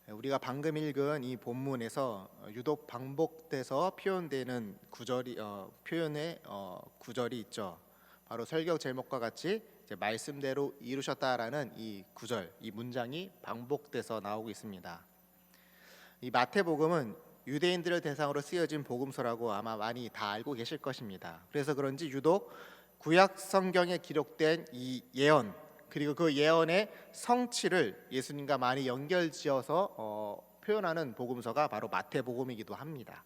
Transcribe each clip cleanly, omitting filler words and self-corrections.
우리가 방금 읽은 이 본문에서 유독 반복돼서 표현되는 표현의 구절이 있죠. 바로 설교 제목과 같이 이제 말씀대로 이루셨다라는 이 구절, 이 문장이 반복돼서 나오고 있습니다. 이 마태복음은 유대인들을 대상으로 쓰여진 복음서라고 아마 많이 다 알고 계실 것입니다. 그래서 그런지 유독 구약 성경에 기록된 이 예언, 그리고 그 예언의 성취를 예수님과 많이 연결지어서 표현하는 복음서가 바로 마태복음이기도 합니다.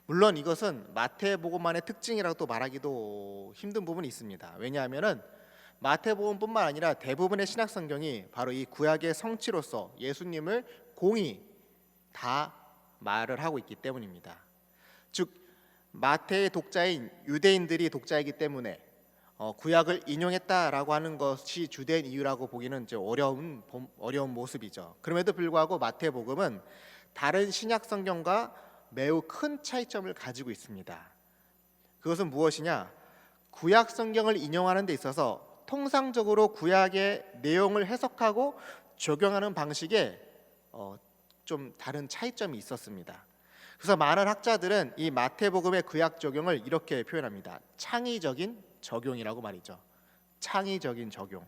물론 이것은 마태복음만의 특징이라고 말하기도 힘든 부분이 있습니다. 왜냐하면 마태복음뿐만 아니라 대부분의 신약 성경이 바로 이 구약의 성취로서 예수님을 공히 다 말을 하고 있기 때문입니다. 즉 마태의 독자인 유대인들이 독자이기 때문에 구약을 인용했다라고 하는 것이 주된 이유라고 보기는 이제 어려운 모습이죠. 그럼에도 불구하고 마태복음은 다른 신약 성경과 매우 큰 차이점을 가지고 있습니다. 그것은 무엇이냐? 구약 성경을 인용하는 데 있어서 통상적으로 구약의 내용을 해석하고 적용하는 방식에 좀 다른 차이점이 있었습니다. 그래서 많은 학자들은 이 마태복음의 구약 적용을 이렇게 표현합니다. 창의적인 적용이라고 말이죠. 창의적인 적용.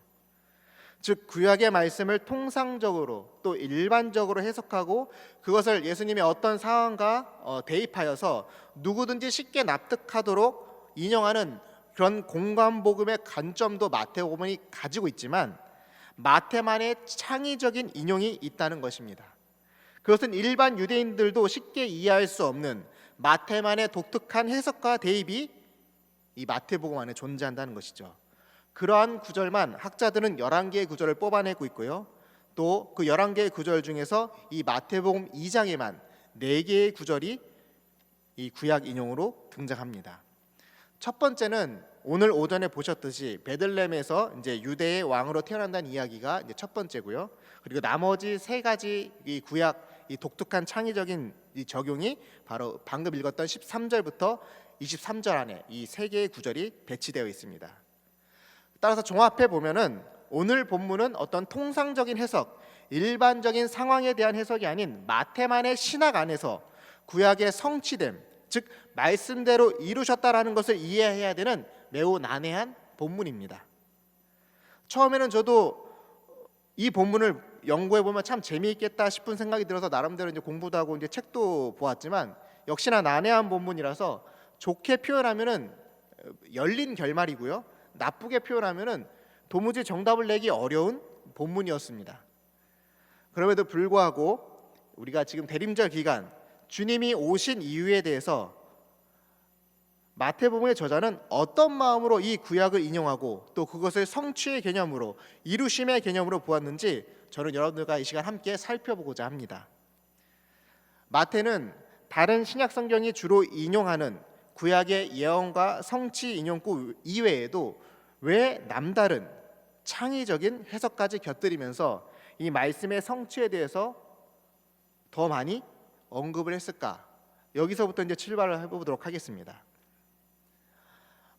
즉 구약의 말씀을 통상적으로 또 일반적으로 해석하고 그것을 예수님의 어떤 상황과 대입하여서 누구든지 쉽게 납득하도록 인용하는 그런 공간복음의 관점도 마태복음이 가지고 있지만 마태만의 창의적인 인용이 있다는 것입니다. 그것은 일반 유대인들도 쉽게 이해할 수 없는 마태만의 독특한 해석과 대입이 이 마태복음 안에 존재한다는 것이죠. 그러한 구절만 학자들은 11개의 구절을 뽑아내고 있고요. 또 그 11개의 구절 중에서 이 마태복음 2장에만 4개의 구절이 이 구약 인용으로 등장합니다. 첫 번째는 오늘 오전에 보셨듯이 베들레헴에서 이제 유대의 왕으로 태어난다는 이야기가 이제 첫 번째고요. 그리고 나머지 3가지 이 구약 이 독특한 창의적인 이 적용이 바로 방금 읽었던 13절부터 23절 안에 이 3개의 구절이 배치되어 있습니다. 따라서 종합해 보면은 오늘 본문은 어떤 통상적인 해석, 일반적인 상황에 대한 해석이 아닌 마태만의 신학 안에서 구약의 성취됨, 즉 말씀대로 이루셨다라는 것을 이해해야 되는 매우 난해한 본문입니다. 처음에는 저도 이 본문을 연구해 보면 참 재미있겠다 싶은 생각이 들어서 나름대로 이제 공부도 하고 이제 책도 보았지만 역시나 난해한 본문이라서 좋게 표현하면은 열린 결말이고요. 나쁘게 표현하면은 도무지 정답을 내기 어려운 본문이었습니다. 그럼에도 불구하고 우리가 지금 대림절 기간 주님이 오신 이유에 대해서 마태복음의 저자는 어떤 마음으로 이 구약을 인용하고 또 그것을 성취의 개념으로 이루심의 개념으로 보았는지 저는 여러분들과 이 시간 함께 살펴보고자 합니다. 마태는 다른 신약 성경이 주로 인용하는 구약의 예언과 성취 인용구 이외에도 왜 남다른 창의적인 해석까지 곁들이면서 이 말씀의 성취에 대해서 더 많이 언급을 했을까? 여기서부터 이제 출발을 해보도록 하겠습니다.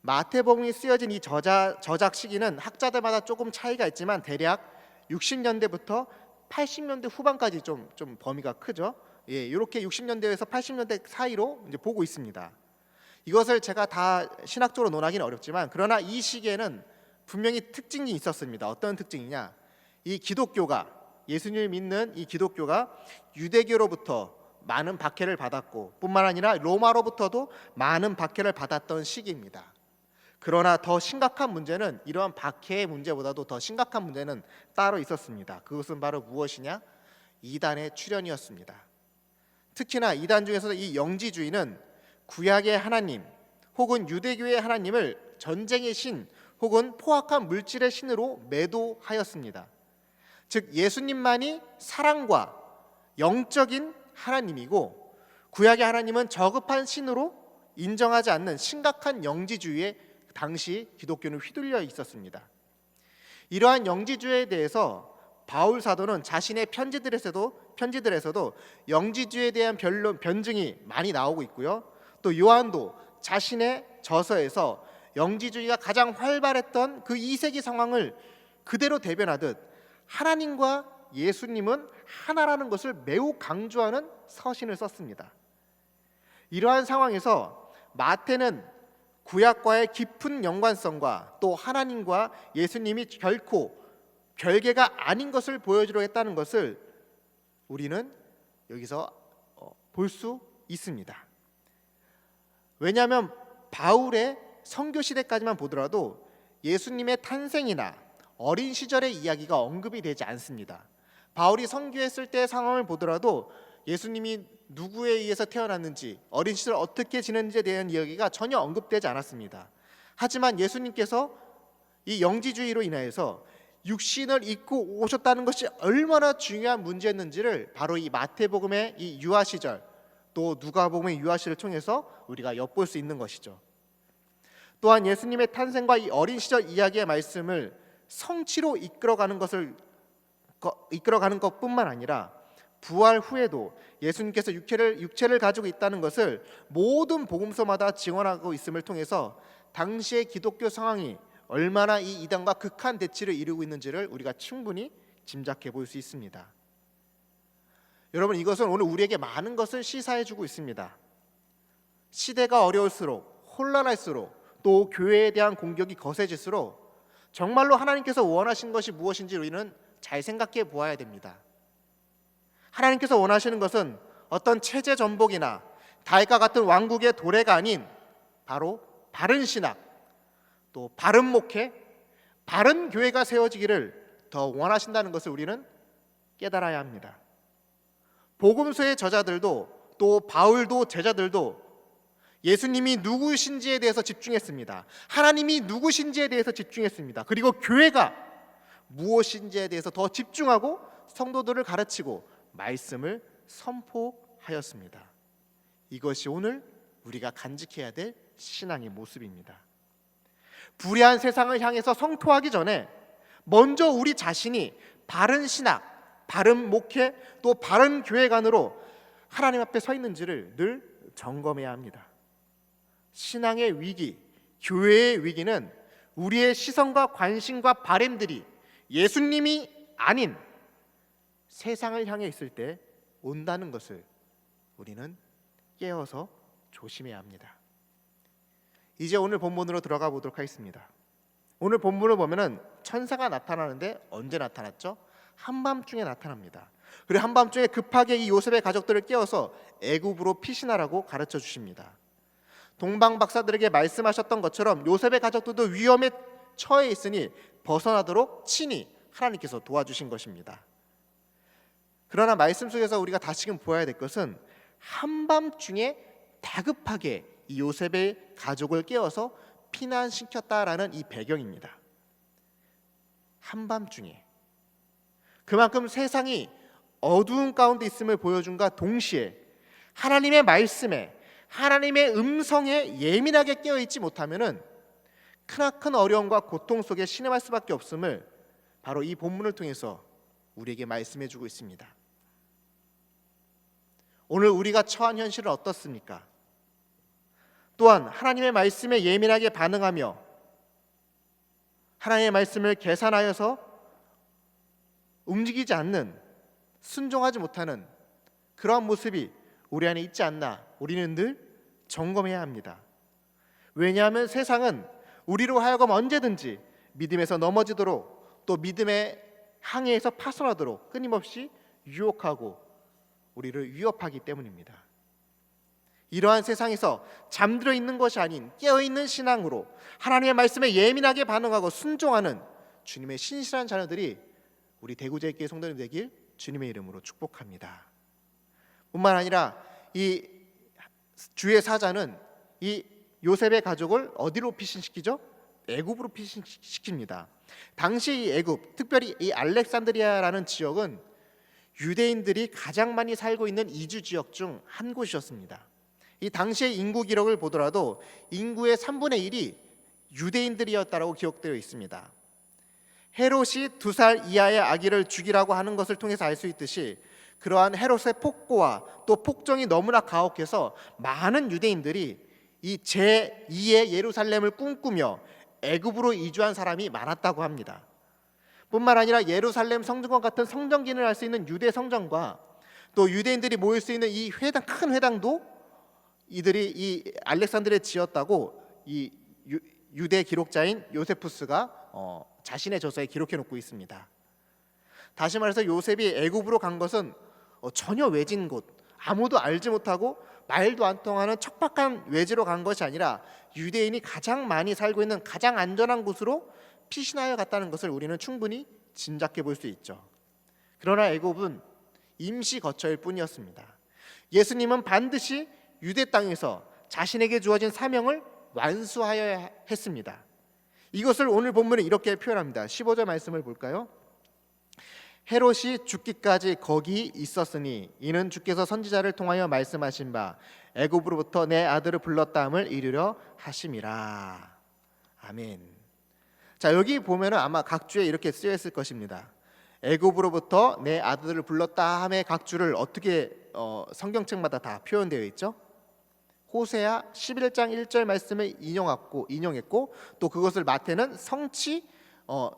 마태복음이 쓰여진 이 저작 시기는 학자들마다 조금 차이가 있지만 대략 60년대부터 80년대 후반까지 좀 범위가 크죠. 이렇게 60년대에서 80년대 사이로 이제 보고 있습니다. 이것을 제가 다 신학적으로 논하기는 어렵지만 그러나 이 시기에는 분명히 특징이 있었습니다. 어떤 특징이냐? 이 기독교가 예수님을 믿는 이 기독교가 유대교로부터 많은 박해를 받았고 뿐만 아니라 로마로부터도 많은 박해를 받았던 시기입니다. 그러나 더 심각한 문제는 이러한 박해의 문제보다도 더 심각한 문제는 따로 있었습니다. 그것은 바로 무엇이냐? 이단의 출현이었습니다. 특히나 이단 중에서 이 영지주의는 구약의 하나님 혹은 유대교의 하나님을 전쟁의 신 혹은 포악한 물질의 신으로 매도하였습니다. 즉 예수님만이 사랑과 영적인 하나님이고 구약의 하나님은 저급한 신으로 인정하지 않는 심각한 영지주의에 당시 기독교는 휘둘려 있었습니다. 이러한 영지주의에 대해서 바울 사도는 자신의 편지들에서도 영지주의에 대한 변증이 많이 나오고 있고요. 또 요한도 자신의 저서에서 영지주의가 가장 활발했던 그 2세기 상황을 그대로 대변하듯 하나님과 예수님은 하나라는 것을 매우 강조하는 서신을 썼습니다. 이러한 상황에서 마태는 구약과의 깊은 연관성과 또 하나님과 예수님이 결코 별개가 아닌 것을 보여주려 했다는 것을 우리는 여기서 볼 수 있습니다. 왜냐하면 바울의 선교 시대까지만 보더라도 예수님의 탄생이나 어린 시절의 이야기가 언급이 되지 않습니다. 바울이 선교했을 때의 상황을 보더라도 예수님이 누구에 의해서 태어났는지, 어린 시절 어떻게 지냈는지에 대한 이야기가 전혀 언급되지 않았습니다. 하지만 예수님께서 이 영지주의로 인하여서 육신을 입고 오셨다는 것이 얼마나 중요한 문제였는지를 바로 이 마태복음의 이 유아 시절, 또 누가복음의 유아 시절을 통해서 우리가 엿볼 수 있는 것이죠. 또한 예수님의 탄생과 이 어린 시절 이야기의 말씀을 성취로 이끌어가는 것뿐만 아니라 부활 후에도 예수님께서 육체를 가지고 있다는 것을 모든 복음서마다 증언하고 있음을 통해서 당시의 기독교 상황이 얼마나 이 이단과 극한 대치를 이루고 있는지를 우리가 충분히 짐작해 볼 수 있습니다. 여러분, 이것은 오늘 우리에게 많은 것을 시사해 주고 있습니다. 시대가 어려울수록, 혼란할수록, 또 교회에 대한 공격이 거세질수록 정말로 하나님께서 원하신 것이 무엇인지 우리는 잘 생각해 보아야 됩니다. 하나님께서 원하시는 것은 어떤 체제 전복이나 다윗과 같은 왕국의 도래가 아닌 바로 바른 신학, 또 바른 목회, 바른 교회가 세워지기를 더 원하신다는 것을 우리는 깨달아야 합니다. 복음서의 저자들도 또 바울도 제자들도 예수님이 누구신지에 대해서 집중했습니다. 하나님이 누구신지에 대해서 집중했습니다. 그리고 교회가 무엇인지에 대해서 더 집중하고 성도들을 가르치고 말씀을 선포하였습니다. 이것이 오늘 우리가 간직해야 될 신앙의 모습입니다. 불의한 세상을 향해서 성토하기 전에 먼저 우리 자신이 바른 신학, 바른 목회, 또 바른 교회관으로 하나님 앞에 서 있는지를 늘 점검해야 합니다. 신앙의 위기, 교회의 위기는 우리의 시선과 관심과 바램들이 예수님이 아닌 세상을 향해 있을 때 온다는 것을 우리는 깨어서 조심해야 합니다. 이제 오늘 본문으로 들어가 보도록 하겠습니다. 오늘 본문을 보면은 천사가 나타나는데 언제 나타났죠? 한밤중에 나타납니다. 그리고 한밤중에 급하게 이 요셉의 가족들을 깨워서 애굽으로 피신하라고 가르쳐 주십니다. 동방 박사들에게 말씀하셨던 것처럼 요셉의 가족들도 위험에 처해 있으니 벗어나도록 친히 하나님께서 도와주신 것입니다. 그러나 말씀 속에서 우리가 다시금 보아야 될 것은 한밤중에 다급하게 이 요셉의 가족을 깨워서 피난시켰다라는 이 배경입니다. 한밤중에 그만큼 세상이 어두운 가운데 있음을 보여준과 동시에 하나님의 말씀에, 하나님의 음성에 예민하게 깨어있지 못하면은 크나큰 어려움과 고통 속에 신음할 수밖에 없음을 바로 이 본문을 통해서 우리에게 말씀해주고 있습니다. 오늘 우리가 처한 현실은 어떻습니까? 또한 하나님의 말씀에 예민하게 반응하며 하나님의 말씀을 계산하여서 움직이지 않는, 순종하지 못하는 그러한 모습이 우리 안에 있지 않나 우리는 늘 점검해야 합니다. 왜냐하면 세상은 우리로 하여금 언제든지 믿음에서 넘어지도록 또 믿음의 항해에서 파손하도록 끊임없이 유혹하고 우리를 위협하기 때문입니다. 이러한 세상에서 잠들어 있는 것이 아닌 깨어있는 신앙으로 하나님의 말씀에 예민하게 반응하고 순종하는 주님의 신실한 자녀들이 우리 대구제일교회 성도님 되길 주님의 이름으로 축복합니다. 뿐만 아니라 이 주의 사자는 이 요셉의 가족을 어디로 피신시키죠? 애굽으로 피신시킵니다. 당시 이 애굽, 특별히 이 알렉산드리아라는 지역은 유대인들이 가장 많이 살고 있는 이주 지역 중 한 곳이었습니다. 이 당시의 인구 기록을 보더라도 인구의 3분의 1이 유대인들이었다라고 기록되어 있습니다. 헤롯이 2살 이하의 아기를 죽이라고 하는 것을 통해서 알 수 있듯이 그러한 헤롯의 폭고와 또 폭정이 너무나 가혹해서 많은 유대인들이 이 제2의 예루살렘을 꿈꾸며 애굽으로 이주한 사람이 많았다고 합니다. 뿐만 아니라 예루살렘 성전과 같은 성전 기능을 할 수 있는 유대 성전과 또 유대인들이 모일 수 있는 이 회당, 큰 회당도 이들이 이 알렉산드리아에 지었다고 이 유대 기록자인 요세푸스가 자신의 저서에 기록해 놓고 있습니다. 다시 말해서 요셉이 애굽으로 간 것은 전혀 외진 곳, 아무도 알지 못하고 말도 안 통하는 척박한 외지로 간 것이 아니라 유대인이 가장 많이 살고 있는 가장 안전한 곳으로 피신하여 갔다는 것을 우리는 충분히 짐작해 볼 수 있죠. 그러나 애굽은 임시 거처일 뿐이었습니다. 예수님은 반드시 유대 땅에서 자신에게 주어진 사명을 완수하여야 했습니다. 이것을 오늘 본문에 이렇게 표현합니다. 15절 말씀을 볼까요? 헤롯이 죽기까지 거기 있었으니 이는 주께서 선지자를 통하여 말씀하신 바 애굽으로부터 내 아들을 불렀다함을 이루려 하심이라. 아멘. 자, 여기 보면은 아마 각주에 이렇게 쓰여 있을 것입니다. 애굽으로부터 내 아들을 불렀다 함의 각주를 어떻게 성경책마다 다 표현되어 있죠? 호세아 11장 1절 말씀을 인용했고 또 그것을 마태는 성취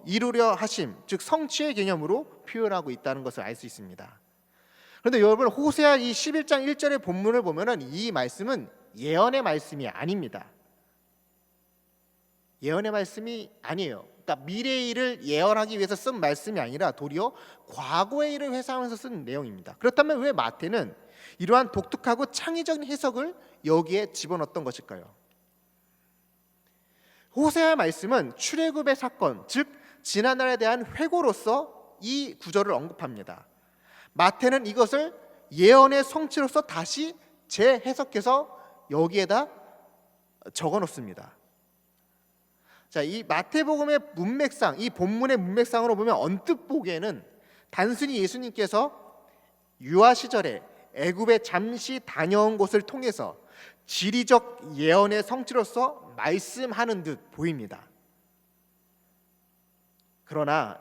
이루려 하심, 즉 성취의 개념으로 표현하고 있다는 것을 알 수 있습니다. 그런데 여러분, 호세아 이 11장 1절의 본문을 보면은 이 말씀은 예언의 말씀이 아닙니다. 예언의 말씀이 아니에요. 그러니까 미래의 일을 예언하기 위해서 쓴 말씀이 아니라 도리어 과거의 일을 회상하면서 쓴 내용입니다. 그렇다면 왜 마태는 이러한 독특하고 창의적인 해석을 여기에 집어넣었던 것일까요? 호세아의 말씀은 출애굽의 사건, 즉 지난날에 대한 회고로서 이 구절을 언급합니다. 마태는 이것을 예언의 성취로서 다시 재해석해서 여기에다 적어놓습니다. 자, 이 마태복음의 문맥상, 이 본문의 문맥상으로 보면 언뜻 보기에는 단순히 예수님께서 유아 시절에 애굽에 잠시 다녀온 곳을 통해서 지리적 예언의 성취로서 말씀하는 듯 보입니다. 그러나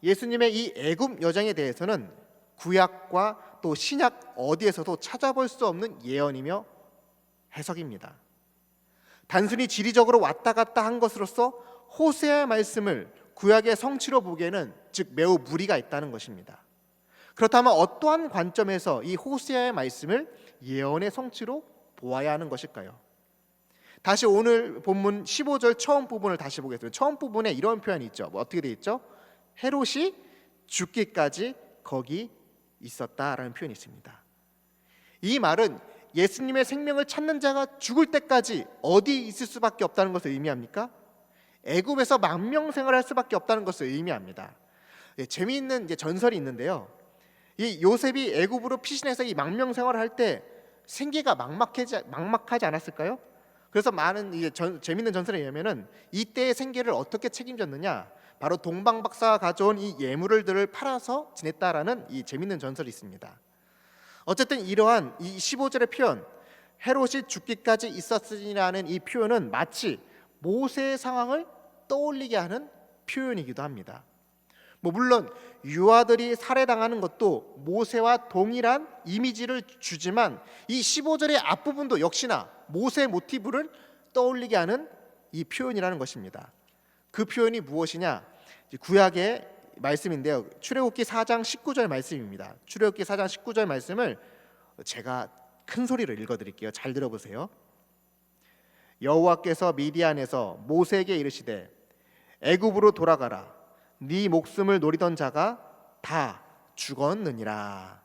예수님의 이 애굽 여정에 대해서는 구약과 또 신약 어디에서도 찾아볼 수 없는 예언이며 해석입니다. 단순히 지리적으로 왔다 갔다 한 것으로서 호세아의 말씀을 구약의 성취로 보기에는 즉 매우 무리가 있다는 것입니다. 그렇다면 어떠한 관점에서 이 호세아의 말씀을 예언의 성취로 보아야 하는 것일까요? 다시 오늘 본문 15절 처음 부분을 다시 보겠습니다. 처음 부분에 이런 표현이 있죠. 어떻게 되어 있죠? 헤롯이 죽기까지 거기 있었다라는 표현이 있습니다. 이 말은 예수님의 생명을 찾는 자가 죽을 때까지 어디 있을 수밖에 없다는 것을 의미합니까? 애굽에서 망명생활을 할 수밖에 없다는 것을 의미합니다. 재미있는 전설이 있는데요. 이 요셉이 애굽으로 피신해서 이 망명생활을 할 때 생계가 막막하지 않았을까요? 그래서 많은 재미있는 전설에 의하면은 이때의 생계를 어떻게 책임졌느냐, 바로 동방박사가 가져온 이 예물들을 팔아서 지냈다라는 이 재미있는 전설이 있습니다. 어쨌든 이러한 이 15절의 표현, 헤롯이 죽기까지 있었으니라는 이 표현은 마치 모세의 상황을 떠올리게 하는 표현이기도 합니다. 물론 유아들이 살해당하는 것도 모세와 동일한 이미지를 주지만 이 15절의 앞부분도 역시나 모세의 모티브를 떠올리게 하는 이 표현이라는 것입니다. 그 표현이 무엇이냐? 구약의 말씀인데요. 출애굽기 4장 19절 말씀입니다. 출애굽기 4장 19절 말씀을 제가 큰 소리로 읽어드릴게요. 잘 들어보세요. 여호와께서 미디안에서 모세에게 이르시되 애굽으로 돌아가라. 네 목숨을 노리던 자가 다 죽었느니라.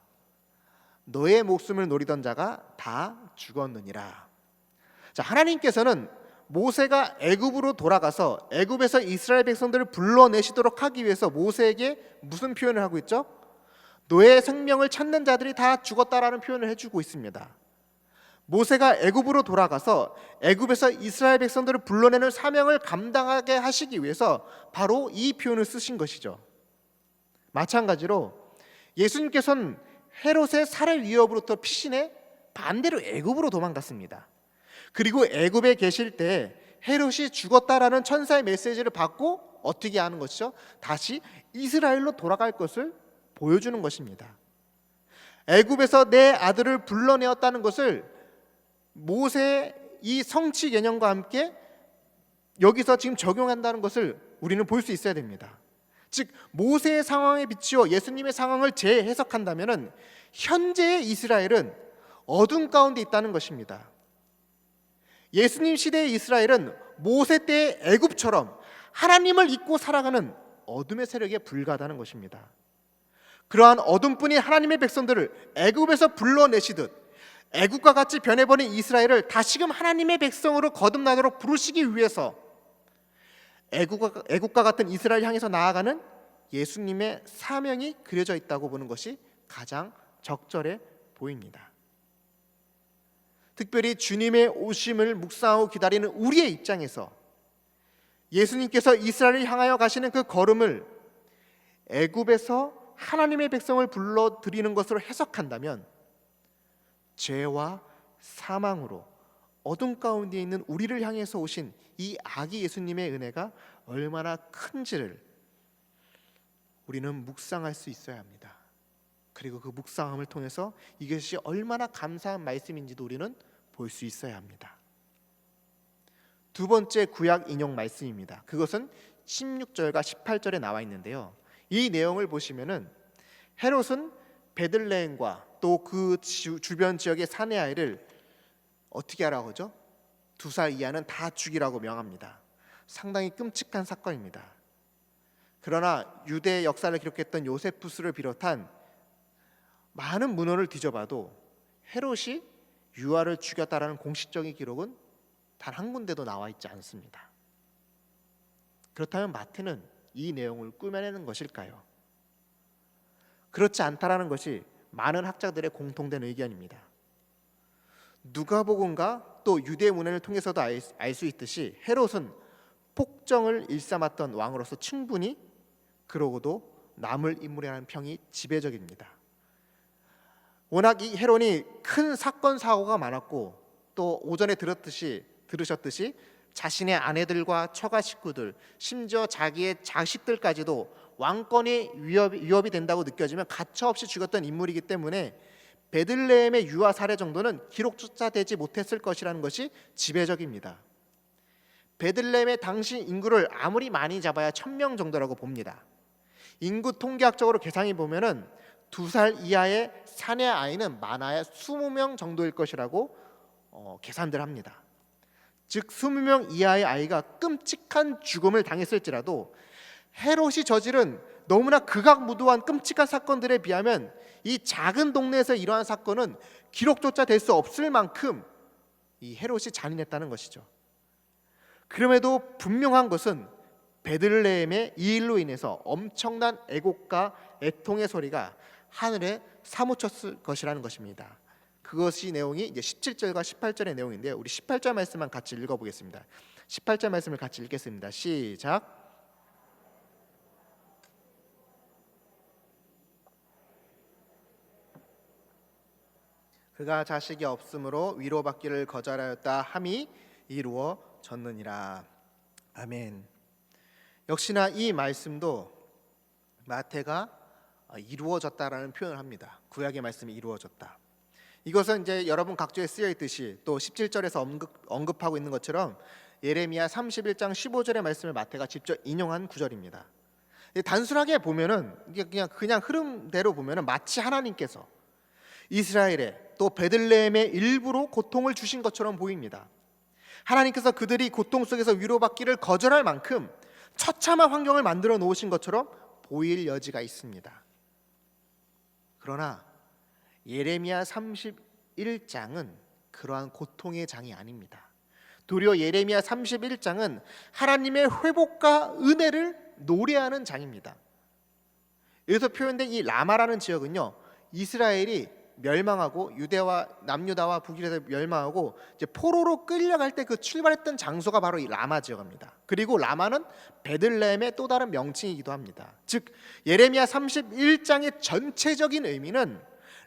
너의 목숨을 노리던 자가 다 죽었느니라. 자, 하나님께서는 모세가 애굽으로 돌아가서 애굽에서 이스라엘 백성들을 불러내시도록 하기 위해서 모세에게 무슨 표현을 하고 있죠? 너의 생명을 찾는 자들이 다 죽었다라는 표현을 해주고 있습니다. 모세가 애굽으로 돌아가서 애굽에서 이스라엘 백성들을 불러내는 사명을 감당하게 하시기 위해서 바로 이 표현을 쓰신 것이죠. 마찬가지로 예수님께서는 헤롯의 살해 위협으로부터 피신해 반대로 애굽으로 도망갔습니다. 그리고 애굽에 계실 때 헤롯이 죽었다라는 천사의 메시지를 받고 어떻게 하는 것이죠? 다시 이스라엘로 돌아갈 것을 보여주는 것입니다. 애굽에서 내 아들을 불러내었다는 것을 모세의 이 성취 개념과 함께 여기서 지금 적용한다는 것을 우리는 볼 수 있어야 됩니다. 즉 모세의 상황에 비추어 예수님의 상황을 재해석한다면은 현재의 이스라엘은 어둠 가운데 있다는 것입니다. 예수님 시대의 이스라엘은 모세 때의 애굽처럼 하나님을 잊고 살아가는 어둠의 세력에 불과하다는 것입니다. 그러한 어둠뿐인 하나님의 백성들을 애굽에서 불러내시듯 애국과 같이 변해버린 이스라엘을 다시금 하나님의 백성으로 거듭나도록 부르시기 위해서 애국과 같은 이스라엘 향해서 나아가는 예수님의 사명이 그려져 있다고 보는 것이 가장 적절해 보입니다. 특별히 주님의 오심을 묵상하고 기다리는 우리의 입장에서 예수님께서 이스라엘을 향하여 가시는 그 걸음을 애굽에서 하나님의 백성을 불러들이는 것으로 해석한다면 죄와 사망으로 어둠 가운데 있는 우리를 향해서 오신 이 아기 예수님의 은혜가 얼마나 큰지를 우리는 묵상할 수 있어야 합니다. 그리고 그 묵상함을 통해서 이것이 얼마나 감사한 말씀인지도 우리는 볼 수 있어야 합니다. 두 번째 구약 인용 말씀입니다. 그것은 16절과 18절에 나와 있는데요. 이 내용을 보시면은 헤롯은 베들레헴과 또 그 주변 지역의 사내 아이를 어떻게 하라고 하죠? 2살 이하는 다 죽이라고 명합니다. 상당히 끔찍한 사건입니다. 그러나 유대 역사를 기록했던 요세푸스를 비롯한 많은 문헌을 뒤져봐도 헤롯이 유아를 죽였다라는 공식적인 기록은 단 한 군데도 나와 있지 않습니다. 그렇다면 마태는 이 내용을 꾸며내는 것일까요? 그렇지 않다라는 것이 많은 학자들의 공통된 의견입니다. 누가복음과 또 유대 문헌을 통해서도 알 수 있듯이 헤롯은 폭정을 일삼았던 왕으로서 충분히 그러고도 남을 인물이라는 평이 지배적입니다. 워낙 이 헤롯이 큰 사건 사고가 많았고 또 오전에 들으셨듯이 자신의 아내들과 처가 식구들 심지어 자기의 자식들까지도 왕권이 위협이 된다고 느껴지면 가차없이 죽였던 인물이기 때문에 베들레헴의 유아 살해 정도는 기록조차 되지 못했을 것이라는 것이 지배적입니다. 베들레헴의 당시 인구를 아무리 많이 잡아야 1000명 정도라고 봅니다. 인구 통계학적으로 계산해 보면은 2살 이하의 사내 아이는 많아야 20명 정도일 것이라고 계산들 합니다. 즉 20명 이하의 아이가 끔찍한 죽음을 당했을지라도 헤롯이 저지른 너무나 극악무도한 끔찍한 사건들에 비하면 이 작은 동네에서 이러한 사건은 기록조차 될 수 없을 만큼 이 헤롯이 잔인했다는 것이죠. 그럼에도 분명한 것은 베들레헴의 이 일로 인해서 엄청난 애곡과 애통의 소리가 하늘에 사무쳤을 것이라는 것입니다. 그것이 내용이 이제 17절과 18절의 내용인데요. 우리 18절 말씀만 같이 읽어보겠습니다. 18절 말씀을 같이 읽겠습니다. 시작. 그가 자식이 없으므로 위로받기를 거절하였다 함이 이루어졌느니라. 아멘. 역시나 이 말씀도 마태가 이루어졌다라는 표현을 합니다. 구약의 말씀이 이루어졌다. 이것은 이제 여러분 각주에 쓰여 있듯이 또 17절에서 언급하고 있는 것처럼 예레미야 31장 15절의 말씀을 마태가 직접 인용한 구절입니다. 단순하게 보면은 그냥 흐름대로 보면은 마치 하나님께서 이스라엘에 또 베들레헴의 일부로 고통을 주신 것처럼 보입니다. 하나님께서 그들이 고통 속에서 위로받기를 거절할 만큼 처참한 환경을 만들어 놓으신 것처럼 보일 여지가 있습니다. 그러나 예레미야 31장은 그러한 고통의 장이 아닙니다. 도리어 예레미야 31장은 하나님의 회복과 은혜를 노래하는 장입니다. 여기서 표현된 이 라마라는 지역은요, 이스라엘이 멸망하고 남유다와 북유다에서 멸망하고 이제 포로로 끌려갈 때 그 출발했던 장소가 바로 이 라마 지역입니다. 그리고 라마는 베들레헴의 또 다른 명칭이기도 합니다. 즉 예레미야 31장의 전체적인 의미는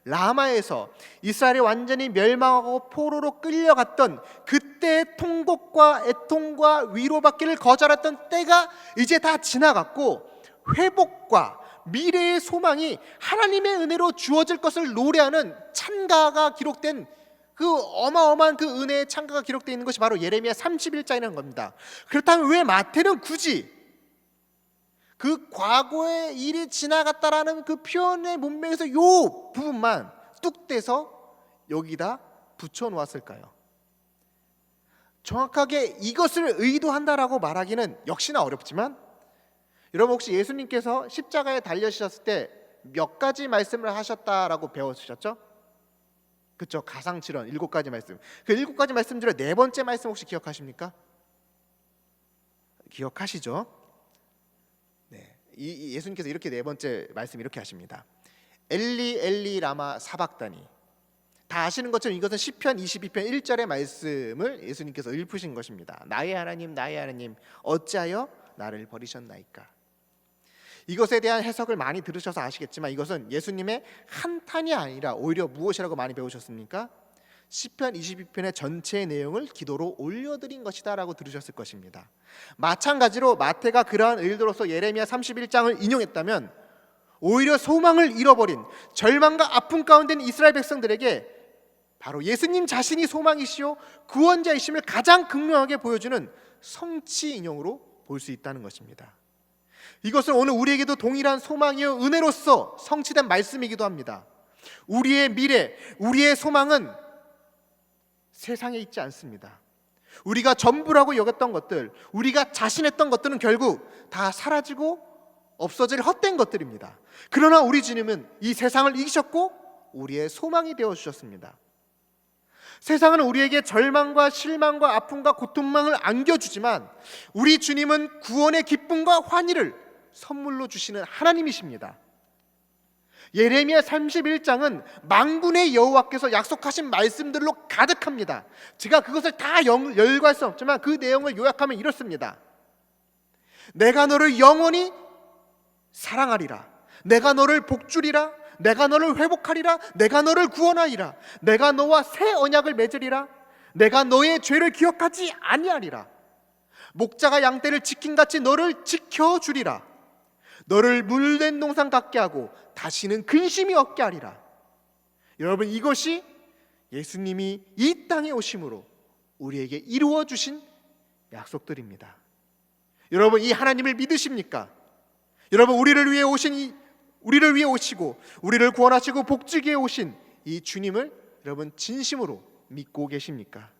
라마에서 이스라엘이 완전히 멸망하고 포로로 끌려갔던 그때의 통곡과 애통과 위로받기를 거절했던 때가 이제 다 지나갔고 회복과 미래의 소망이 하나님의 은혜로 주어질 것을 노래하는 찬가가 기록된 그 어마어마한 그 은혜의 찬가가 기록되어 있는 것이 바로 예레미야 31장이라는 겁니다. 그렇다면 왜 마태는 굳이 그 과거의 일이 지나갔다라는 그 표현의 문맥에서 요 부분만 뚝 떼서 여기다 붙여 놓았을까요? 정확하게 이것을 의도한다라고 말하기는 역시나 어렵지만, 여러분 혹시 예수님께서 십자가에 달려지셨을 때 몇 가지 말씀을 하셨다라고 배워주셨죠? 그렇죠. 가상칠언 7가지 말씀. 그 7가지 말씀 중에 네 번째 말씀 혹시 기억하십니까? 기억하시죠? 네. 이 예수님께서 이렇게 네 번째 말씀 이렇게 하십니다. 엘리 엘리 라마 사박다니. 다 아시는 것처럼 이것은 시편 22편 1절의 말씀을 예수님께서 읊으신 것입니다. 나의 하나님 어찌하여 나를 버리셨나이까. 이것에 대한 해석을 많이 들으셔서 아시겠지만 이것은 예수님의 한탄이 아니라 오히려 무엇이라고 많이 배우셨습니까? 시편 22편의 전체의 내용을 기도로 올려드린 것이다 라고 들으셨을 것입니다. 마찬가지로 마태가 그러한 일들로서 예레미야 31장을 인용했다면 오히려 소망을 잃어버린 절망과 아픔 가운데 있는 이스라엘 백성들에게 바로 예수님 자신이 소망이시요 구원자이심을 가장 극명하게 보여주는 성취 인용으로 볼 수 있다는 것입니다. 이것은 오늘 우리에게도 동일한 소망이요 은혜로서 성취된 말씀이기도 합니다. 우리의 미래, 우리의 소망은 세상에 있지 않습니다. 우리가 전부라고 여겼던 것들, 우리가 자신했던 것들은 결국 다 사라지고 없어질 헛된 것들입니다. 그러나 우리 주님은 이 세상을 이기셨고 우리의 소망이 되어주셨습니다. 세상은 우리에게 절망과 실망과 아픔과 고통망을 안겨주지만 우리 주님은 구원의 기쁨과 환희를 선물로 주시는 하나님이십니다. 예레미야 31장은 만군의 여호와께서 약속하신 말씀들로 가득합니다. 제가 그것을 다 열거할 수 없지만 그 내용을 요약하면 이렇습니다. 내가 너를 영원히 사랑하리라. 내가 너를 복주리라. 내가 너를 회복하리라. 내가 너를 구원하리라. 내가 너와 새 언약을 맺으리라. 내가 너의 죄를 기억하지 아니하리라. 목자가 양떼를 지킨같이 너를 지켜주리라. 너를 물된 동산 같게 하고 다시는 근심이 없게 하리라. 여러분, 이것이 예수님이 이 땅에 오심으로 우리에게 이루어 주신 약속들입니다. 여러분, 이 하나님을 믿으십니까? 여러분, 우리를 위해 오시고 우리를 구원하시고 복주기에 오신 이 주님을 여러분 진심으로 믿고 계십니까?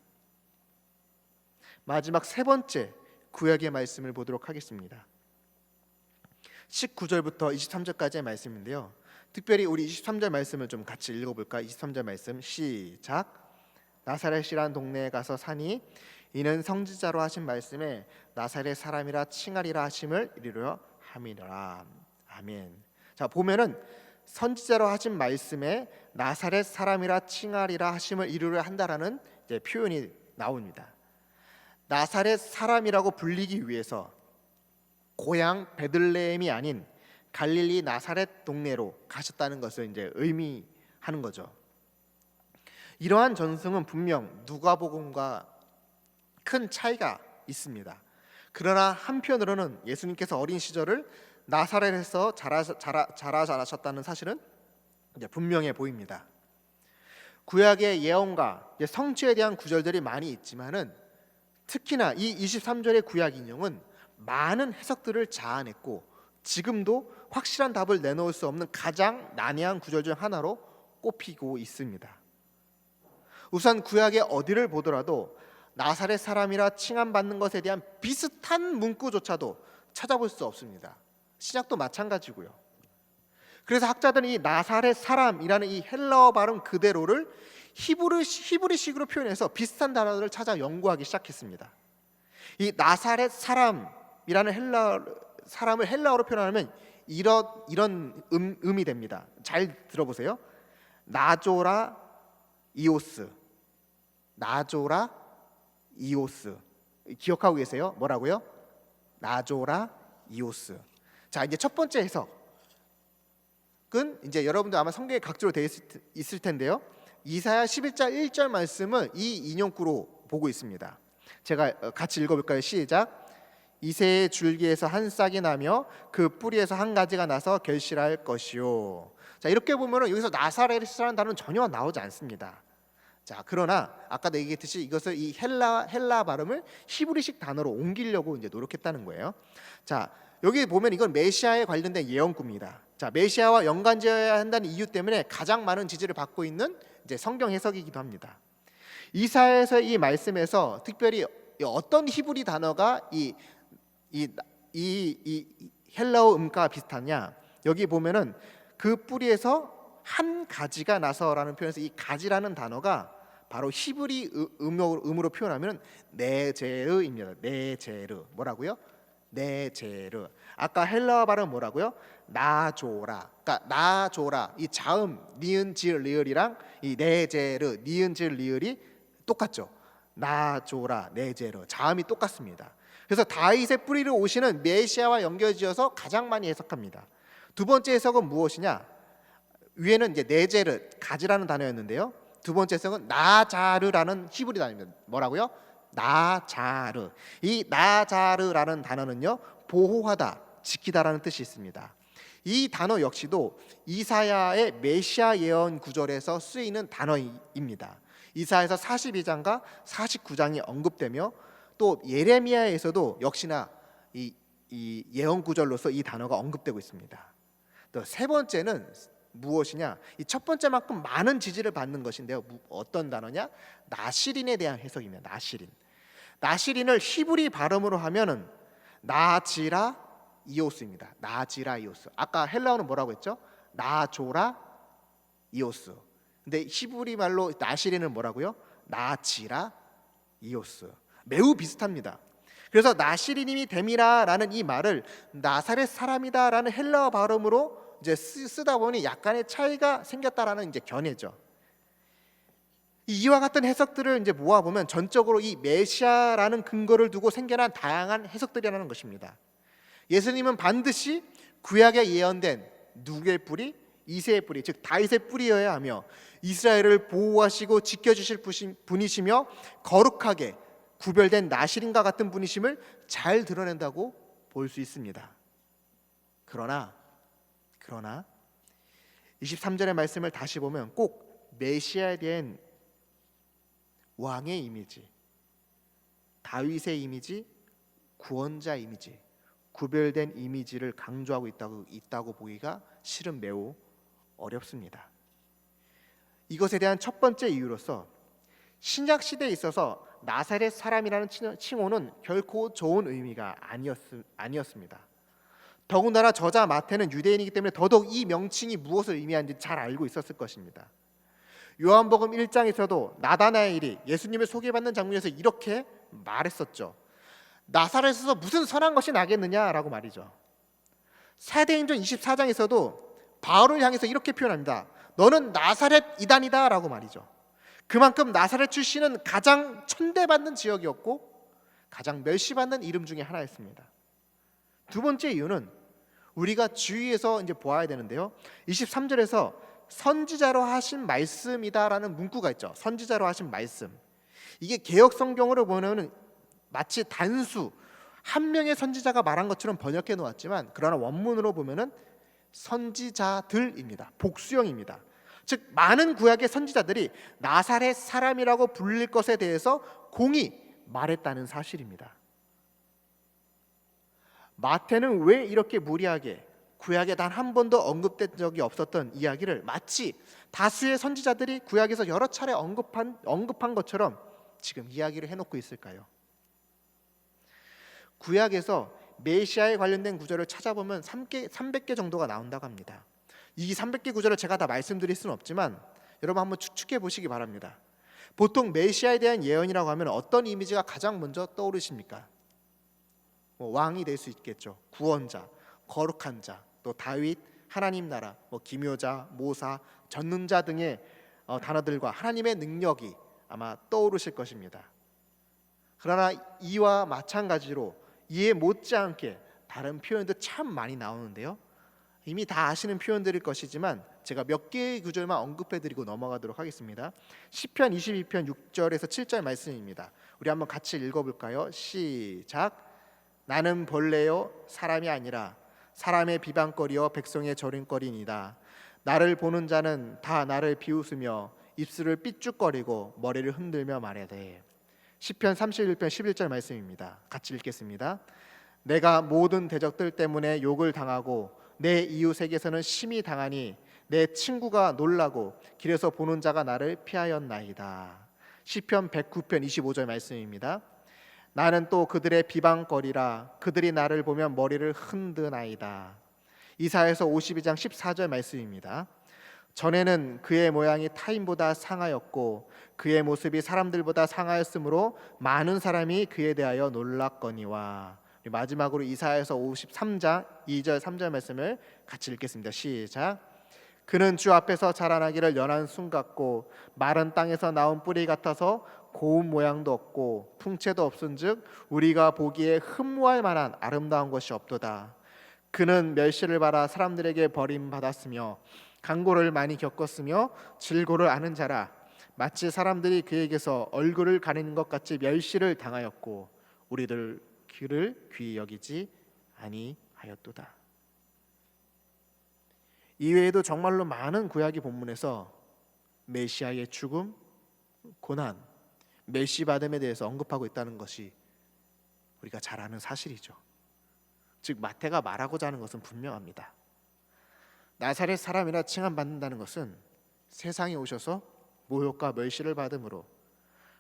마지막 세 번째 구약의 말씀을 보도록 하겠습니다. 19절부터 23절까지의 말씀인데요. 특별히 우리 23절 말씀을 좀 같이 읽어볼까? 23절 말씀 시작. 나사렛이란 동네에 가서 사니 이는 성지자로 하신 말씀에 나사렛 사람이라 칭하리라 하심을 이루려 함이라. 아멘. 자, 보면은 선지자로 하신 말씀에 나사렛 사람이라 칭하리라 하심을 이루려 한다라는 이제 표현이 나옵니다. 나사렛 사람이라고 불리기 위해서 고향 베들레헴이 아닌 갈릴리 나사렛 동네로 가셨다는 것을 이제 의미하는 거죠. 이러한 전승은 분명 누가복음과 큰 차이가 있습니다. 그러나 한편으로는 예수님께서 어린 시절을 나사렛에서 자라셨다는 사실은 이제 분명해 보입니다. 구약의 예언과 성취에 대한 구절들이 많이 있지만은 특히나 이 23절의 구약 인용은 많은 해석들을 자아냈고 지금도 확실한 답을 내놓을 수 없는 가장 난해한 구절 중 하나로 꼽히고 있습니다. 우선 구약의 어디를 보더라도 나사렛 사람이라 칭함받는 것에 대한 비슷한 문구조차도 찾아볼 수 없습니다. 신약도 마찬가지고요. 그래서 학자들은 이 나사렛 사람이라는 이 헬라어 발음 그대로를 히브리식으로 표현해서 비슷한 단어들을 찾아 연구하기 시작했습니다. 이 나사렛 사람이라는 사람을 헬라어로 표현하면 이런 음이 됩니다. 잘 들어보세요. 나조라 이오스. 나조라 이오스. 기억하고 계세요? 뭐라고요? 나조라 이오스. 자, 이제 첫 번째 해석은 이제 여러분들 아마 성경에 각주로 되어 있을 텐데요. 이사야 11장 1절 말씀은 이 인용구로 보고 있습니다. 제가 같이 읽어볼까요? 시작. 이새의 줄기에서 한 싹이 나며 그 뿌리에서 한 가지가 나서 결실할 것이요. 자, 이렇게 보면은 여기서 나사렛이라는 단어는 전혀 나오지 않습니다. 자, 그러나 아까도 얘기했듯이 이것을 이 헬라 발음을 히브리식 단어로 옮기려고 이제 노력했다는 거예요. 자, 여기 보면 이건 메시아에 관련된 예언구입니다. 자, 메시아와 연관지어야 한다는 이유 때문에 가장 많은 지지를 받고 있는 이제 성경 해석이기도 합니다. 이사야에서 이 말씀에서 특별히 어떤 히브리 단어가 이 헬라어 음과 비슷하냐? 여기 보면은 그 뿌리에서 한 가지가 나서라는 표현에서 이 가지라는 단어가 바로 히브리 음으로 표현하면 네제르입니다. 네제르. 뭐라고요? 네제르. 아까 헬라어 발음 뭐라고요? 나조라. 그러니까 나조라. 이 자음 니은 질 리을이랑 이 네제르 니은 질 리을이 똑같죠. 나조라 네제르. 자음이 똑같습니다. 그래서 다윗의 뿌리를 오시는 메시아와 연결지어서 가장 많이 해석합니다. 두 번째 해석은 무엇이냐? 위에는 이제 네제르 가지라는 단어였는데요. 두 번째 해석은 나자르라는 히브리 단어입니다. 뭐라고요? 나자르. 이 나자르라는 단어는요, 보호하다, 지키다라는 뜻이 있습니다. 이 단어 역시도 이사야의 메시아 예언 구절에서 쓰이는 단어입니다. 이사야에서 42장과 49장이 언급되며 또 예레미야에서도 역시나 이 예언 구절로서 이 단어가 언급되고 있습니다. 또 세 번째는 무엇이냐? 이 첫 번째만큼 많은 지지를 받는 것인데요. 어떤 단어냐? 나시린에 대한 해석입니다. 나시린. 나시린을 히브리 발음으로 하면은 나지라 이오스입니다. 나지라 이오스. 아까 헬라어는 뭐라고 했죠? 나조라 이오스. 근데 히브리 말로 나시린은 뭐라고요? 나지라 이오스. 매우 비슷합니다. 그래서 나시리님이 됨이라라는 이 말을 나사렛 사람이다라는 헬라어 발음으로 이제 쓰다 보니 약간의 차이가 생겼다라는 이제 견해죠. 이와 같은 해석들을 이제 모아 보면 전적으로 이 메시아라는 근거를 두고 생겨난 다양한 해석들이라는 것입니다. 예수님은 반드시 구약에 예언된 누구의 뿌리? 이새의 뿌리, 즉 다윗의 뿌리여야 하며 이스라엘을 보호하시고 지켜주실 분이시며 거룩하게 구별된 나시린과 같은 분이심을 잘 드러낸다고 볼 수 있습니다. 그러나 23절의 말씀을 다시 보면 꼭 메시아에 대한 왕의 이미지, 다윗의 이미지, 구원자 이미지, 구별된 이미지를 강조하고 있다고 보기가 실은 매우 어렵습니다. 이것에 대한 첫 번째 이유로서 신약 시대에 있어서 나사렛 사람이라는 칭호는 결코 좋은 의미가 아니었습니다. 더군다나 저자 마태는 유대인이기 때문에 더더욱 이 명칭이 무엇을 의미하는지 잘 알고 있었을 것입니다. 요한복음 1장에서도 나다나엘이 예수님을 소개받는 장면에서 이렇게 말했었죠. 나사렛에서 무슨 선한 것이 나겠느냐라고 말이죠. 사도행전 24장에서도 바울을 향해서 이렇게 표현합니다. 너는 나사렛 이단이다 라고 말이죠. 그만큼 나사렛 출신은 가장 천대받는 지역이었고 가장 멸시받는 이름 중에 하나였습니다. 두 번째 이유는 우리가 주의해서 이제 보아야 되는데요. 23절에서 선지자로 하신 말씀이다라는 문구가 있죠. 선지자로 하신 말씀. 이게 개역 성경으로 보면은 마치 단수 한 명의 선지자가 말한 것처럼 번역해 놓았지만 그러나 원문으로 보면은 선지자들입니다. 복수형입니다. 즉 많은 구약의 선지자들이 나사렛 사람이라고 불릴 것에 대해서 공히 말했다는 사실입니다. 마태는 왜 이렇게 무리하게 구약에 단 한 번도 언급된 적이 없었던 이야기를 마치 다수의 선지자들이 구약에서 여러 차례 언급한 것처럼 지금 이야기를 해놓고 있을까요? 구약에서 메시아에 관련된 구절을 찾아보면 300개 정도가 나온다고 합니다. 이 300개 구절을 제가 다 말씀드릴 수는 없지만 여러분 한번 추측해 보시기 바랍니다. 보통 메시아에 대한 예언이라고 하면 어떤 이미지가 가장 먼저 떠오르십니까? 왕이 될 수 있겠죠. 구원자, 거룩한 자, 또 다윗, 하나님 나라, 기묘자, 모사, 전능자 등의 단어들과 하나님의 능력이 아마 떠오르실 것입니다. 그러나 이와 마찬가지로 이에 못지않게 다른 표현도 참 많이 나오는데요. 이미 다 아시는 표현들일 것이지만 제가 몇 개의 구절만 언급해드리고 넘어가도록 하겠습니다. 시편 22편 6절에서 7절 말씀입니다. 우리 한번 같이 읽어볼까요? 시작. 나는 벌레요 사람이 아니라 사람의 비방거리요 백성의 저림거리니이다. 나를 보는 자는 다 나를 비웃으며 입술을 삐죽거리고 머리를 흔들며 말하되. 시편 31편 11절 말씀입니다. 같이 읽겠습니다. 내가 모든 대적들 때문에 욕을 당하고 내 이웃에게서는 심히 당하니 내 친구가 놀라고 길에서 보는 자가 나를 피하였나이다. 시편 109편 25절 말씀입니다. 나는 또 그들의 비방거리라. 그들이 나를 보면 머리를 흔드나이다. 이사야서 52장 14절 말씀입니다. 전에는 그의 모양이 타인보다 상하였고 그의 모습이 사람들보다 상하였으므로 많은 사람이 그에 대하여 놀랐거니와. 마지막으로 이사야서 53장 2절 3절 말씀을 같이 읽겠습니다. 시작. 그는 주 앞에서 자라나기를 연한 순 같고 마른 땅에서 나온 뿌리 같아서 고운 모양도 없고 풍채도 없은즉 우리가 보기에 흠모할 만한 아름다운 것이 없도다. 그는 멸시를 받아 사람들에게 버림받았으며 강고를 많이 겪었으며 질고를 아는 자라. 마치 사람들이 그에게서 얼굴을 가리는 것 같이 멸시를 당하였고 우리들 그를 귀히 여기지 아니하였도다. 이외에도 정말로 많은 구약의 본문에서 메시아의 죽음, 고난, 멸시받음에 대해서 언급하고 있다는 것이 우리가 잘 아는 사실이죠. 즉 마태가 말하고자 하는 것은 분명합니다. 나사렛 사람이라 칭함받는다는 것은 세상에 오셔서 모욕과 멸시를 받음으로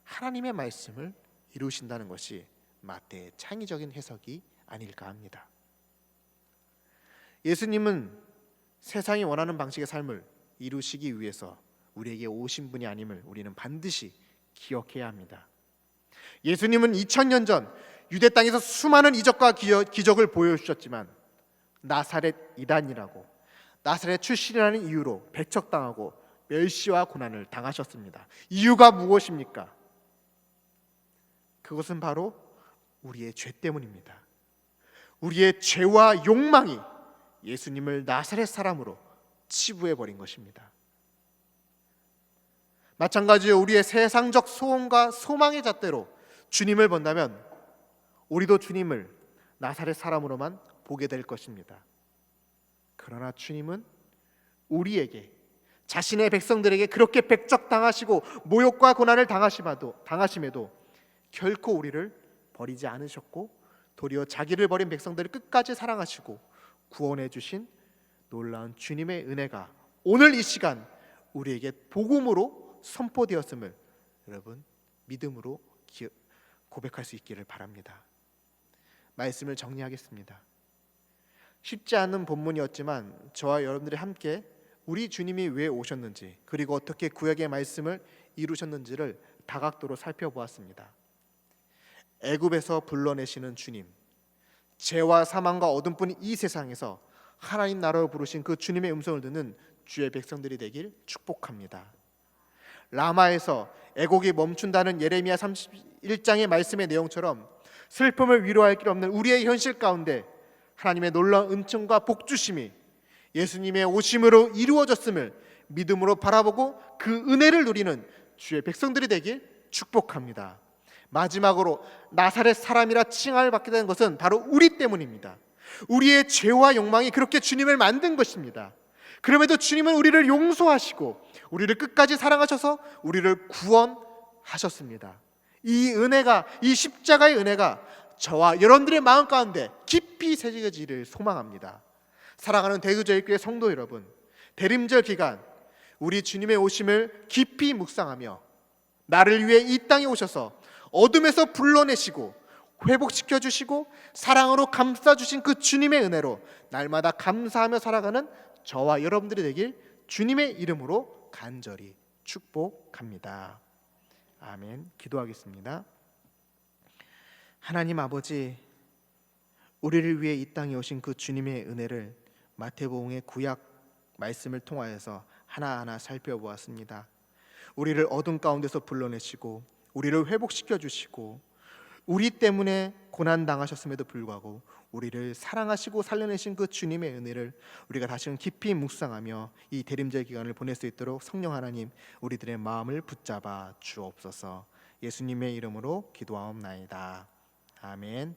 하나님의 말씀을 이루신다는 것이 마태의 창의적인 해석이 아닐까 합니다. 예수님은 세상이 원하는 방식의 삶을 이루시기 위해서 우리에게 오신 분이 아님을 우리는 반드시 기억해야 합니다. 예수님은 2000년 전 유대 땅에서 수많은 이적과 기적을 보여주셨지만 나사렛 이단이라고 나사렛 출신이라는 이유로 배척당하고 멸시와 고난을 당하셨습니다. 이유가 무엇입니까? 그것은 바로 우리의 죄 때문입니다. 우리의 죄와 욕망이 예수님을 나사렛 사람으로 치부해버린 것입니다. 마찬가지로 우리의 세상적 소원과 소망의 잣대로 주님을 본다면 우리도 주님을 나사렛 사람으로만 보게 될 것입니다. 그러나 주님은 우리에게 자신의 백성들에게 그렇게 배척당하시고 모욕과 고난을 당하심에도 결코 우리를 버리지 않으셨고 도리어 자기를 버린 백성들을 끝까지 사랑하시고 구원해 주신 놀라운 주님의 은혜가 오늘 이 시간 우리에게 복음으로 선포되었음을 여러분 믿음으로 고백할 수 있기를 바랍니다. 말씀을 정리하겠습니다. 쉽지 않은 본문이었지만 저와 여러분들이 함께 우리 주님이 왜 오셨는지 그리고 어떻게 구약의 말씀을 이루셨는지를 다각도로 살펴보았습니다. 애굽에서 불러내시는 주님, 죄와 사망과 어둠뿐인 이 세상에서 하나님 나라로 부르신 그 주님의 음성을 듣는 주의 백성들이 되길 축복합니다. 라마에서 애곡이 멈춘다는 예레미야 31장의 말씀의 내용처럼 슬픔을 위로할 길 없는 우리의 현실 가운데 하나님의 놀라운 은총과 복주심이 예수님의 오심으로 이루어졌음을 믿음으로 바라보고 그 은혜를 누리는 주의 백성들이 되길 축복합니다. 마지막으로 나사렛 사람이라 칭함을 받게 된 것은 바로 우리 때문입니다. 우리의 죄와 욕망이 그렇게 주님을 만든 것입니다. 그럼에도 주님은 우리를 용서하시고 우리를 끝까지 사랑하셔서 우리를 구원하셨습니다. 이 은혜가, 이 십자가의 은혜가 저와 여러분들의 마음 가운데 깊이 새겨지기를 소망합니다. 사랑하는 대구저일교회 성도 여러분, 대림절 기간 우리 주님의 오심을 깊이 묵상하며 나를 위해 이 땅에 오셔서 어둠에서 불러내시고 회복시켜 주시고 사랑으로 감싸 주신 그 주님의 은혜로 날마다 감사하며 살아가는 저와 여러분들이 되길 주님의 이름으로 간절히 축복합니다. 아멘. 기도하겠습니다. 하나님 아버지, 우리를 위해 이 땅에 오신 그 주님의 은혜를 마태복음의 구약 말씀을 통하여서 하나하나 살펴보았습니다. 우리를 어둠 가운데서 불러내시고 우리를 회복시켜 주시고 우리 때문에 고난 당하셨음에도 불구하고 우리를 사랑하시고 살려내신 그 주님의 은혜를 우리가 다시금 깊이 묵상하며 이 대림절 기간을 보낼 수 있도록 성령 하나님 우리들의 마음을 붙잡아 주옵소서. 예수님의 이름으로 기도하옵나이다. 아멘.